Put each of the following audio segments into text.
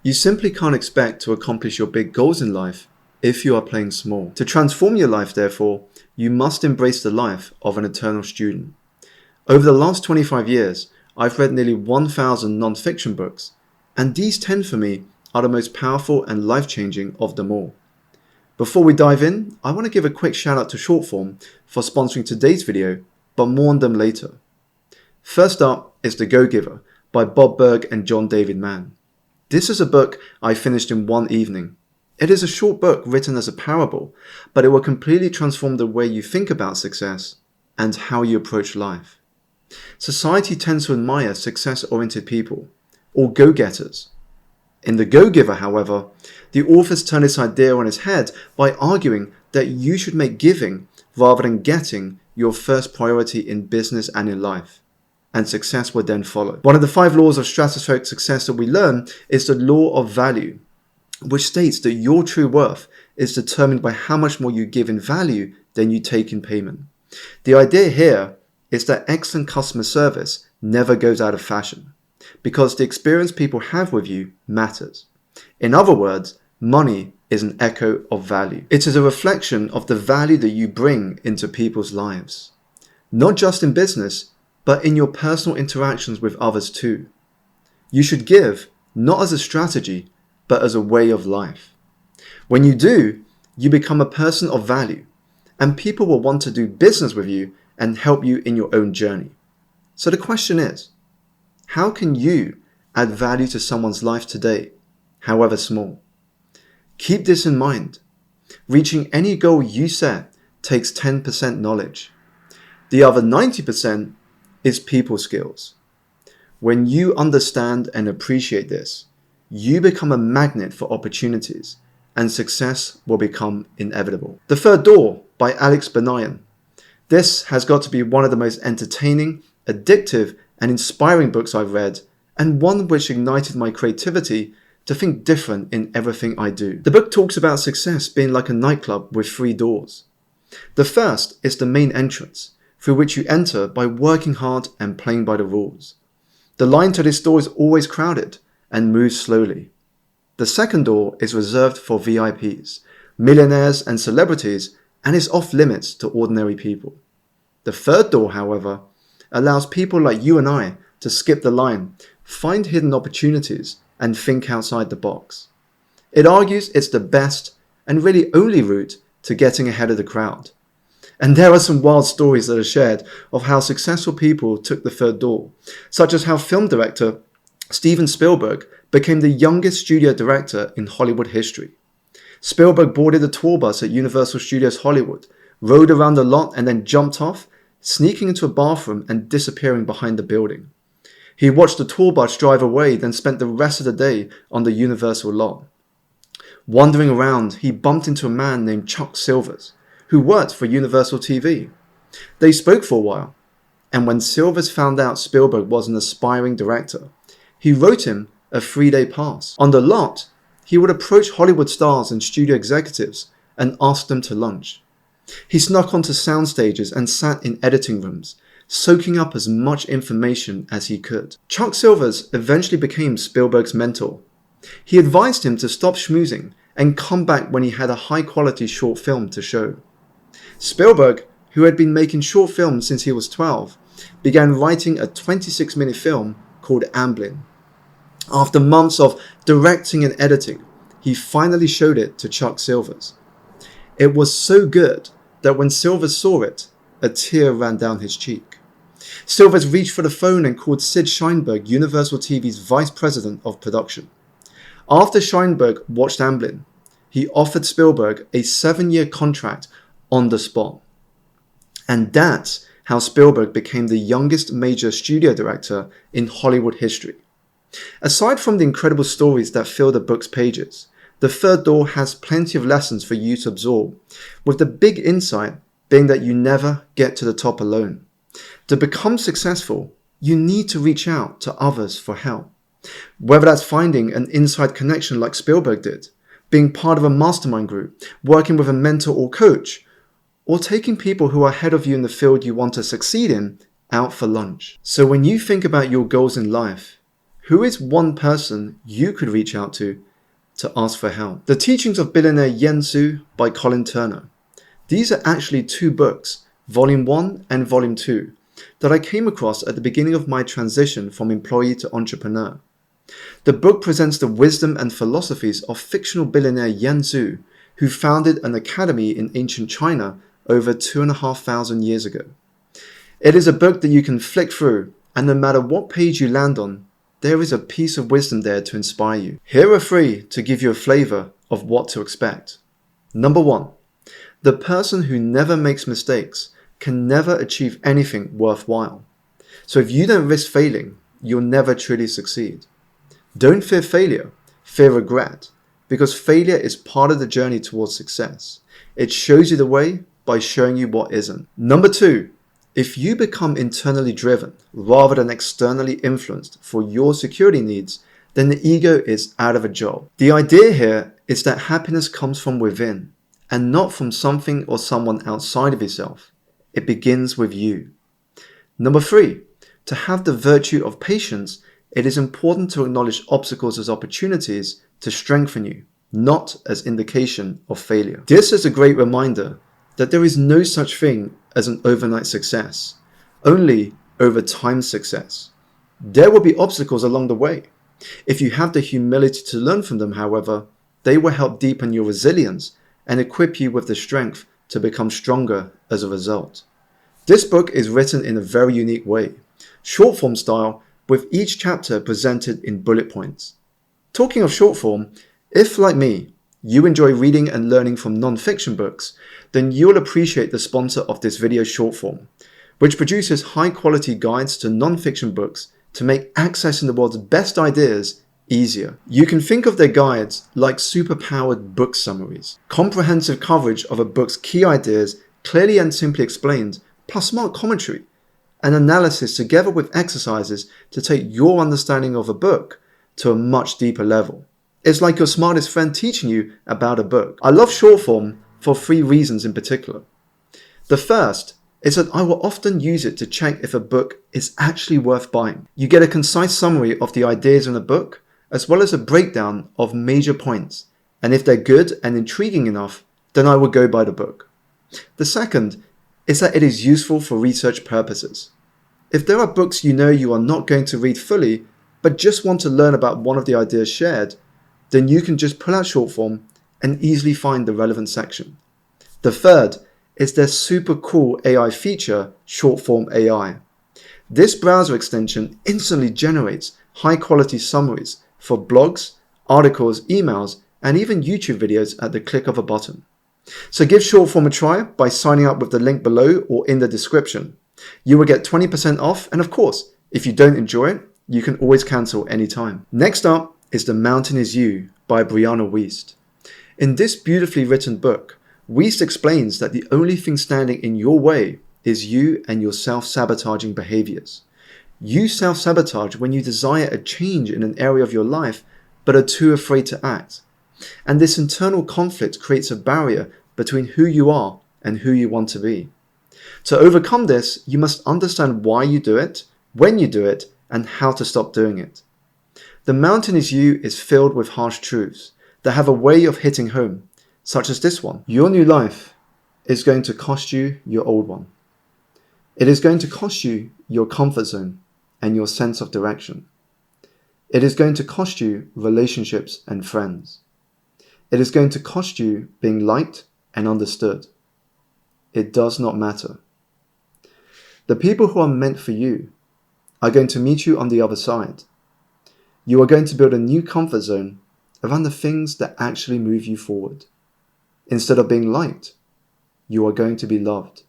You simply can't expect to accomplish your big goals in life if you are playing small. To transform your life, therefore, you must embrace the life of an eternal student. Over the last 25 years, I've read nearly 1,000 non-fiction books, and these 10 for me are the most powerful and life-changing of them all. Before we dive in, I want to give a quick shout out to Shortform for sponsoring today's video, but more on them later. First up is The Go-Giver by Bob Burg and John David Mann. This is a book I finished in one evening. It is a short book written as a parable, but it will completely transform the way you think about success and how you approach life. Society tends to admire success-oriented people, or go-getters. In The Go-Giver, however, the authors turn this idea on its head by arguing that you should make giving rather than getting your first priority in business and in life, and success would then follow. One of the 5 laws of stratospheric success that we learn is the law of value, which states that your true worth is determined by how much more you give in value than you take in payment. The idea here is that excellent customer service never goes out of fashion, because the experience people have with you matters. In other words, money is an echo of value. It is a reflection of the value that you bring into people's lives, not just in business, but in your personal interactions with others too. You should give not as a strategy, but as a way of life. When you do, you become a person of value, and people will want to do business with you and help you in your own journey. So the question is, how can you add value to someone's life today, however small? Keep this in mind. Reaching any goal you set takes 10% knowledge. The other 90% is people skills. When you understand and appreciate this, you become a magnet for opportunities, and success will become inevitable. The Third Door by Alex Banayan. This has got to be one of the most entertaining, addictive, and inspiring books I've read, and one which ignited my creativity to think different in everything I do. The book talks about success being like a nightclub with 3 doors. The first is the main entrance, through which you enter by working hard and playing by the rules. The line to this door is always crowded and moves slowly. The second door is reserved for VIPs, millionaires and celebrities, and is off limits to ordinary people. The third door, however, allows people like you and I to skip the line, find hidden opportunities, and think outside the box. It argues it's the best and really only route to getting ahead of the crowd. And there are some wild stories that are shared of how successful people took the third door, such as how film director Steven Spielberg became the youngest studio director in Hollywood history. Spielberg boarded a tour bus at Universal Studios Hollywood, rode around the lot and then jumped off, sneaking into a bathroom and disappearing behind the building. He watched the tour bus drive away, then spent the rest of the day on the Universal lot. Wandering around, he bumped into a man named Chuck Silvers, who worked for Universal TV. They spoke for a while, and when Silvers found out Spielberg was an aspiring director, he wrote him a 3-day pass. On the lot, he would approach Hollywood stars and studio executives and ask them to lunch. He snuck onto sound stages and sat in editing rooms, soaking up as much information as he could. Chuck Silvers eventually became Spielberg's mentor. He advised him to stop schmoozing and come back when he had a high-quality short film to show. Spielberg, who had been making short films since he was 12, began writing a 26-minute film called Amblin. After months of directing and editing, he finally showed it to Chuck Silvers. It was so good that when Silvers saw it, a tear ran down his cheek. Silvers reached for the phone and called Sid Sheinberg, Universal TV's vice president of production. After Sheinberg watched Amblin, he offered Spielberg a 7-year contract on the spot. And that's how Spielberg became the youngest major studio director in Hollywood history. Aside from the incredible stories that fill the book's pages, The Third Door has plenty of lessons for you to absorb, with the big insight being that you never get to the top alone. To become successful, you need to reach out to others for help. Whether that's finding an inside connection like Spielberg did, being part of a mastermind group, working with a mentor or coach, or taking people who are ahead of you in the field you want to succeed in out for lunch. So when you think about your goals in life, Who is one person you could reach out to ask for help? The Teachings of Billionaire Yen Su by Colin Turner. These are actually two books, Volume 1 and Volume 2, that I came across at the beginning of my transition from employee to entrepreneur. The book presents the wisdom and philosophies of fictional billionaire Yen Su, who founded an academy in ancient China over 2,500 years ago. It is a book that you can flick through, and no matter what page you land on, there is a piece of wisdom there to inspire you. Here are three to give you a flavor of what to expect. Number 1. The person who never makes mistakes can never achieve anything worthwhile. So if you don't risk failing, you'll never truly succeed. Don't fear failure, fear regret, because failure is part of the journey towards success. It shows you the way by showing you what isn't. Number 2. If you become internally driven rather than externally influenced for your security needs, then the ego is out of a job. The idea here is that happiness comes from within and not from something or someone outside of yourself. It begins with you. Number 3. To have the virtue of patience, it is important to acknowledge obstacles as opportunities to strengthen you, not as indication of failure. This is a great reminder that there is no such thing as an overnight success, only over time success. There will be obstacles along the way. If you have the humility to learn from them, however, they will help deepen your resilience and equip you with the strength to become stronger as a result. This book is written in a very unique way, short form style, with each chapter presented in bullet points. Talking of short form, if like me, you enjoy reading and learning from non-fiction books, then you'll appreciate the sponsor of this video, short form, which produces high-quality guides to non-fiction books to make accessing the world's best ideas easier. You can think of their guides like superpowered book summaries, comprehensive coverage of a book's key ideas clearly and simply explained, plus smart commentary, and analysis together with exercises to take your understanding of a book to a much deeper level. It's like your smartest friend teaching you about a book. I love short form for 3 reasons in particular. The first is that I will often use it to check if a book is actually worth buying. You get a concise summary of the ideas in a book, as well as a breakdown of major points, and if they're good and intriguing enough, then I will go buy the book. The second is that it is useful for research purposes. If there are books you know you are not going to read fully, but just want to learn about one of the ideas shared, then you can just pull out short form and easily find the relevant section. The third is their super cool AI feature, short form AI. This browser extension instantly generates high quality summaries for blogs, articles, emails, and even YouTube videos at the click of a button. So give short form a try by signing up with the link below or in the description. You will get 20% off, and of course, if you don't enjoy it, you can always cancel anytime. Next up is The Mountain Is You by Brianna Wiest. In this beautifully written book, Wiest explains that the only thing standing in your way is you and your self-sabotaging behaviors. You self-sabotage when you desire a change in an area of your life but are too afraid to act. And this internal conflict creates a barrier between who you are and who you want to be. To overcome this, you must understand why you do it, when you do it, and how to stop doing it. The Mountain Is You is filled with harsh truths that have a way of hitting home, such as this one. Your new life is going to cost you your old one. It is going to cost you your comfort zone and your sense of direction. It is going to cost you relationships and friends. It is going to cost you being liked and understood. It does not matter. The people who are meant for you are going to meet you on the other side. You are going to build a new comfort zone around the things that actually move you forward. Instead of being liked, you are going to be loved.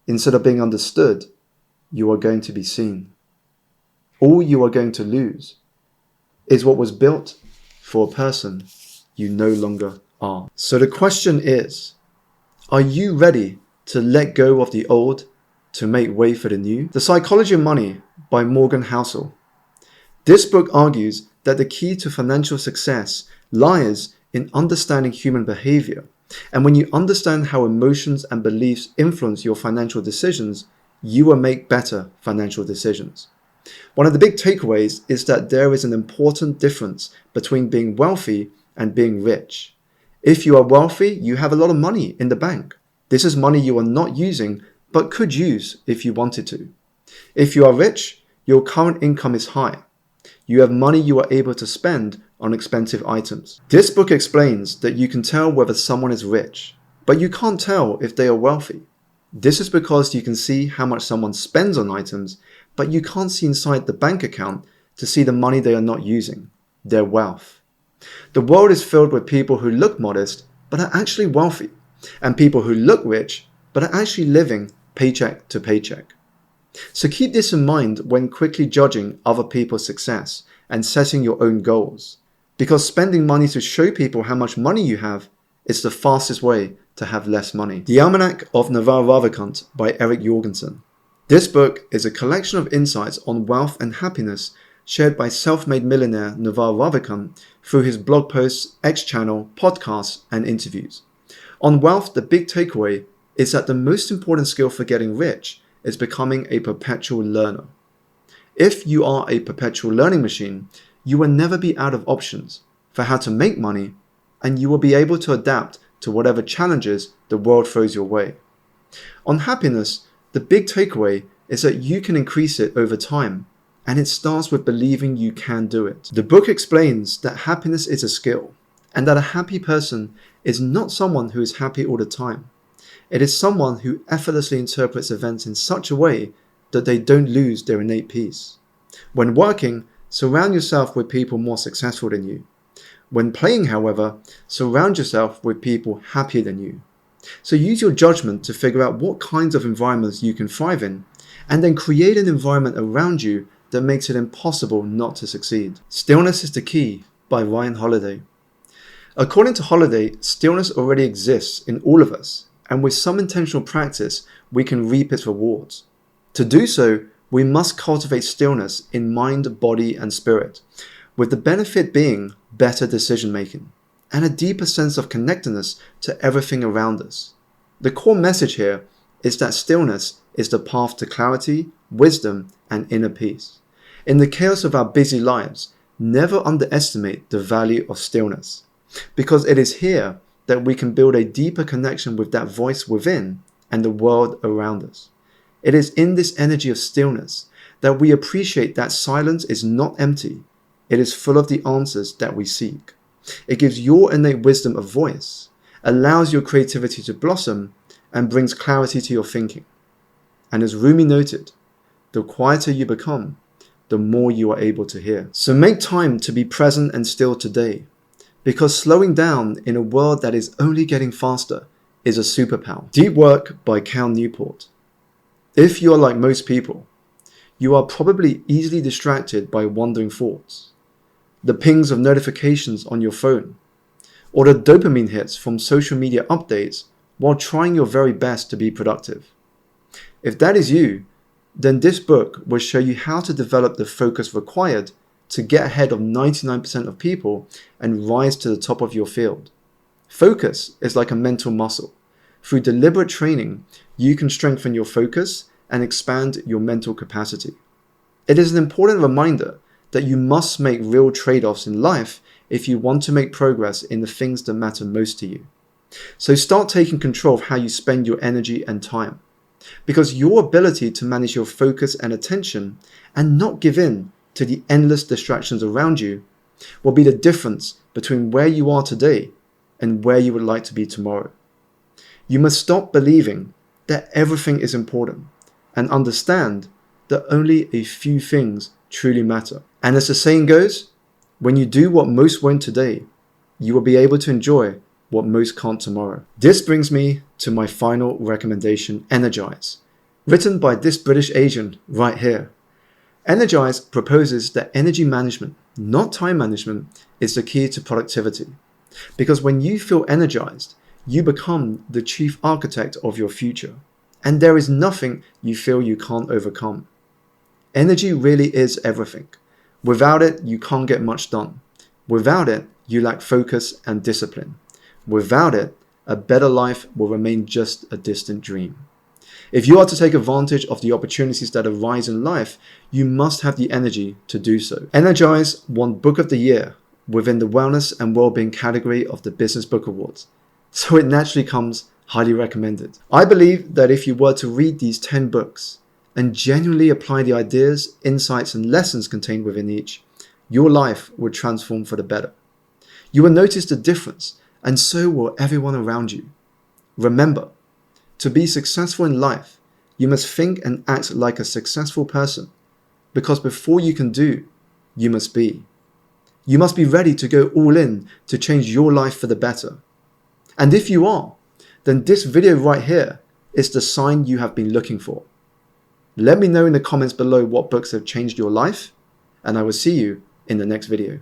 Instead of being understood, you are going to be seen. All you are going to lose is what was built for a person you no longer are. So the question is, are you ready to let go of the old to make way for the new? The Psychology of Money by Morgan Housel. This book argues that the key to financial success lies in understanding human behavior. And when you understand how emotions and beliefs influence your financial decisions, you will make better financial decisions. One of the big takeaways is that there is an important difference between being wealthy and being rich. If you are wealthy, you have a lot of money in the bank. This is money you are not using but could use if you wanted to. If you are rich, your current income is high. You have money you are able to spend on expensive items. This book explains that you can tell whether someone is rich, but you can't tell if they are wealthy. This is because you can see how much someone spends on items, but you can't see inside the bank account to see the money they are not using, their wealth. The world is filled with people who look modest but are actually wealthy, and people who look rich but are actually living paycheck to paycheck. So keep this in mind when quickly judging other people's success and setting your own goals, because spending money to show people how much money you have is the fastest way to have less money. The Almanack of Naval Ravikant by Eric Jorgensen. This book is a collection of insights on wealth and happiness shared by self-made millionaire Naval Ravikant through his blog posts, X channel, podcasts, and interviews. On wealth, the big takeaway is that the most important skill for getting rich is becoming a perpetual learner. If you are a perpetual learning machine, you will never be out of options for how to make money, and you will be able to adapt to whatever challenges the world throws your way. On happiness, the big takeaway is that you can increase it over time, and it starts with believing you can do it. The book explains that happiness is a skill, and that a happy person is not someone who is happy all the time. It is someone who effortlessly interprets events in such a way that they don't lose their innate peace. When working, surround yourself with people more successful than you. When playing, however, surround yourself with people happier than you. So use your judgment to figure out what kinds of environments you can thrive in, and then create an environment around you that makes it impossible not to succeed. Stillness is the Key by Ryan Holiday. According to Holiday, stillness already exists in all of us, and with some intentional practice, we can reap its rewards. To do so, we must cultivate stillness in mind, body, and spirit, with the benefit being better decision making and a deeper sense of connectedness to everything around us. The core message here is that stillness is the path to clarity, wisdom, and inner peace. In the chaos of our busy lives, never underestimate the value of stillness, because it is here that we can build a deeper connection with that voice within and the world around us. It is in this energy of stillness that we appreciate that silence is not empty. It is full of the answers that we seek. It gives your innate wisdom a voice, allows your creativity to blossom, and brings clarity to your thinking. And as Rumi noted, the quieter you become, the more you are able to hear. So make time to be present and still today, because slowing down in a world that is only getting faster is a superpower. Deep Work by Cal Newport. If you are like most people, you are probably easily distracted by wandering thoughts, the pings of notifications on your phone, or the dopamine hits from social media updates while trying your very best to be productive. If that is you, then this book will show you how to develop the focus required to get ahead of 99% of people and rise to the top of your field. Focus is like a mental muscle. Through deliberate training, you can strengthen your focus and expand your mental capacity. It is an important reminder that you must make real trade-offs in life if you want to make progress in the things that matter most to you. So start taking control of how you spend your energy and time, because your ability to manage your focus and attention and not give in to the endless distractions around you will be the difference between where you are today and where you would like to be tomorrow. You must stop believing that everything is important and understand that only a few things truly matter. And as the saying goes, when you do what most won't today, you will be able to enjoy what most can't tomorrow. This brings me to my final recommendation, Energize, written by this British Asian right here. Energize proposes that energy management, not time management, is the key to productivity. Because when you feel energized, you become the chief architect of your future, and there is nothing you feel you can't overcome. Energy really is everything. Without it, you can't get much done. Without it, you lack focus and discipline. Without it, a better life will remain just a distant dream. If you are to take advantage of the opportunities that arise in life, you must have the energy to do so. Energize won Book of the Year within the Wellness and Wellbeing category of the Business Book Awards, so it naturally comes highly recommended. I believe that if you were to read these 10 books and genuinely apply the ideas, insights, and lessons contained within each, your life would transform for the better. You will notice the difference, and so will everyone around you. Remember, to be successful in life, you must think and act like a successful person, because before you can do, you must be. You must be ready to go all in to change your life for the better. And if you are, then this video right here is the sign you have been looking for. Let me know in the comments below what books have changed your life, and I will see you in the next video.